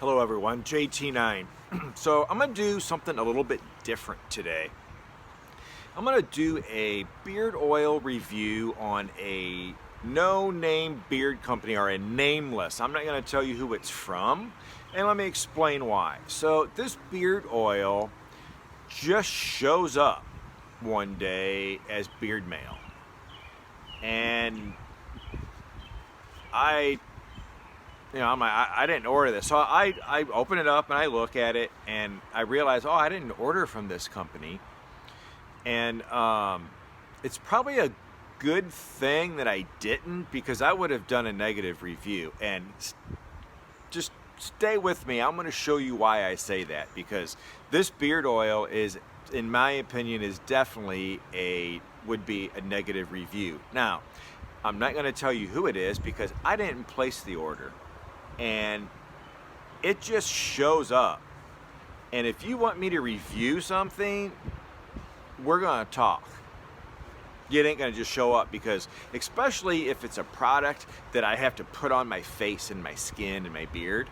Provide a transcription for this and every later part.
Hello everyone, JT9. So I'm going to do something a little bit different today. I'm going to do a beard oil review on a no-name beard company, or a nameless. I'm not going to tell you who it's from, and let me explain why. So this beard oil just shows up one day as beard mail, and I didn't order this. So I open it up and I look at it and I realize, oh, I didn't order from this company. And it's probably a good thing that I didn't, because I would have done a negative review. And just stay with me. I'm going to show you why I say that, because this beard oil is, in my opinion, is definitely would be a negative review. Now, I'm not going to tell you who it is because I didn't place the order. And it just shows up. And if you want me to review something, we're gonna talk. It ain't gonna just show up, because especially if it's a product that I have to put on my face and my skin and my beard,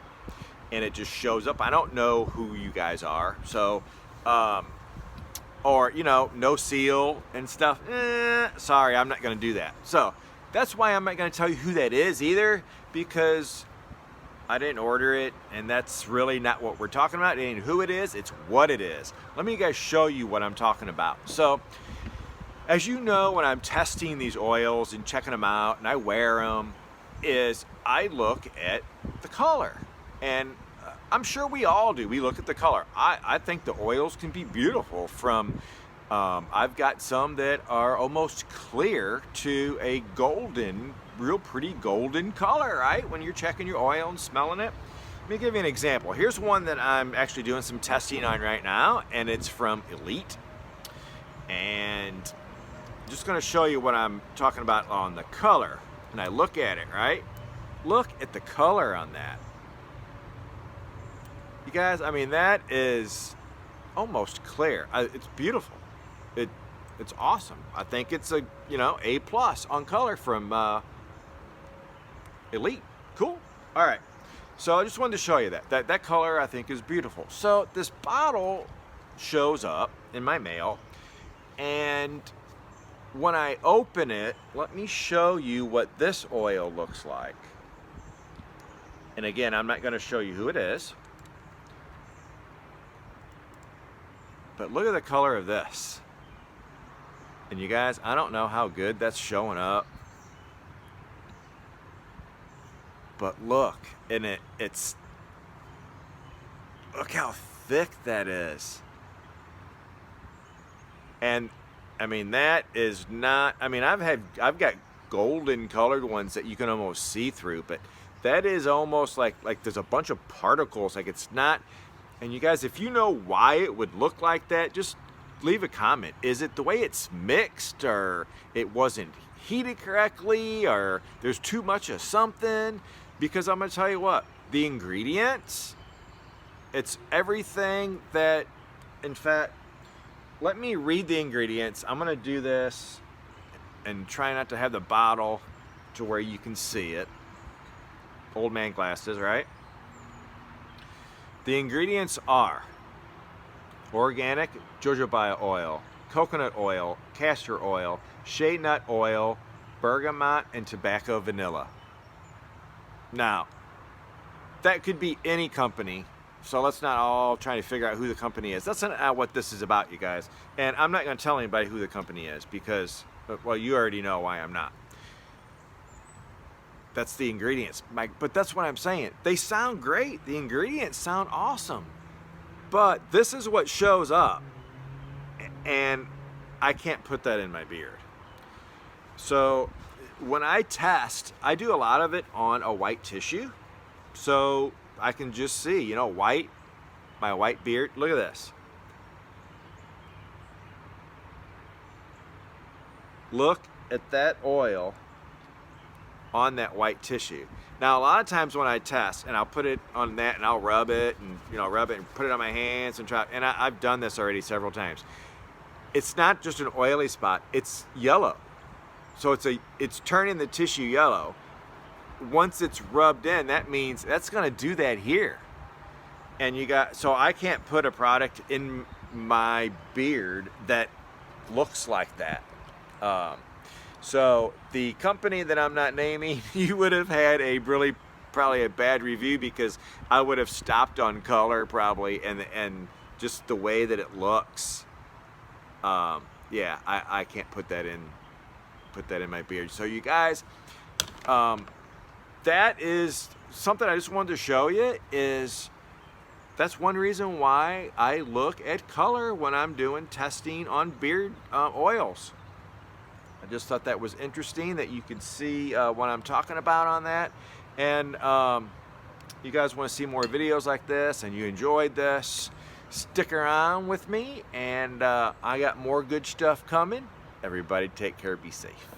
and it just shows up. I don't know who you guys are, so or no seal and stuff. Sorry, I'm not gonna do that. So that's why I'm not gonna tell you who that is either, because I didn't order it, and that's really not what we're talking about. It ain't who it is, it's what it is. Let me guys show you what I'm talking about. So, as you know, when I'm testing these oils and checking them out, and I wear them, is I look at the color. And I'm sure we all do. We look at the color. I think the oils can be beautiful from, I've got some that are almost clear to a golden, real pretty golden color, right? When you're checking your oil and smelling it. Let me give you an example. Here's one that I'm actually doing some testing on right now, and it's from Elite. And I'm just gonna show you what I'm talking about on the color. And I look at it, right? Look at the color on that. You guys, I mean, that is almost clear. It's beautiful. It's awesome. I think it's a, A+ on color from Elite. Cool. All right. So I just wanted to show you that color I think is beautiful. So this bottle shows up in my mail, and when I open it, let me show you what this oil looks like. And again, I'm not going to show you who it is, but look at the color of this. And you guys, I don't know how good that's showing up, but look, and it's look how thick that is. And I mean, that is not, I mean, I've got golden colored ones that you can almost see through, but that is almost like there's a bunch of particles, like it's not. And you guys, if you know why it would look like that, just leave a comment. Is it the way it's mixed, or it wasn't heated correctly, or there's too much of something? Because I'm going to tell you what, the ingredients, it's everything that, in fact, let me read the ingredients. I'm going to do this and try not to have the bottle to where you can see it. Old man glasses, right? The ingredients are organic jojoba oil, coconut oil, castor oil, shea nut oil, bergamot, and tobacco vanilla. Now, that could be any company, so let's not all try to figure out who the company is. That's not what this is about, you guys. And I'm not going to tell anybody who the company is, because, well, you already know why I'm not. That's the ingredients, Mike. But that's what I'm saying. They sound great. The ingredients sound awesome. But this is what shows up. And I can't put that in my beard. So when I test, I do a lot of it on a white tissue. So I can just see, white, my white beard. Look at this. Look at that oil on that white tissue. Now, a lot of times when I test, and I'll put it on that, and I'll rub it, and rub it and put it on my hands and try. And I've done this already several times. It's not just an oily spot; it's yellow. So it's turning the tissue yellow. Once it's rubbed in, that means that's going to do that here. And so I can't put a product in my beard that looks like that. So the company that I'm not naming, you would have had probably a bad review, because I would have stopped on color probably, and just the way that it looks. Yeah, I can't put that in my beard. So you guys, that is something I just wanted to show you. That's one reason why I look at color when I'm doing testing on beard oils. I just thought that was interesting that you could see what I'm talking about on that. And you guys want to see more videos like this and you enjoyed this, stick around with me, and I got more good stuff coming. Everybody take care, be safe.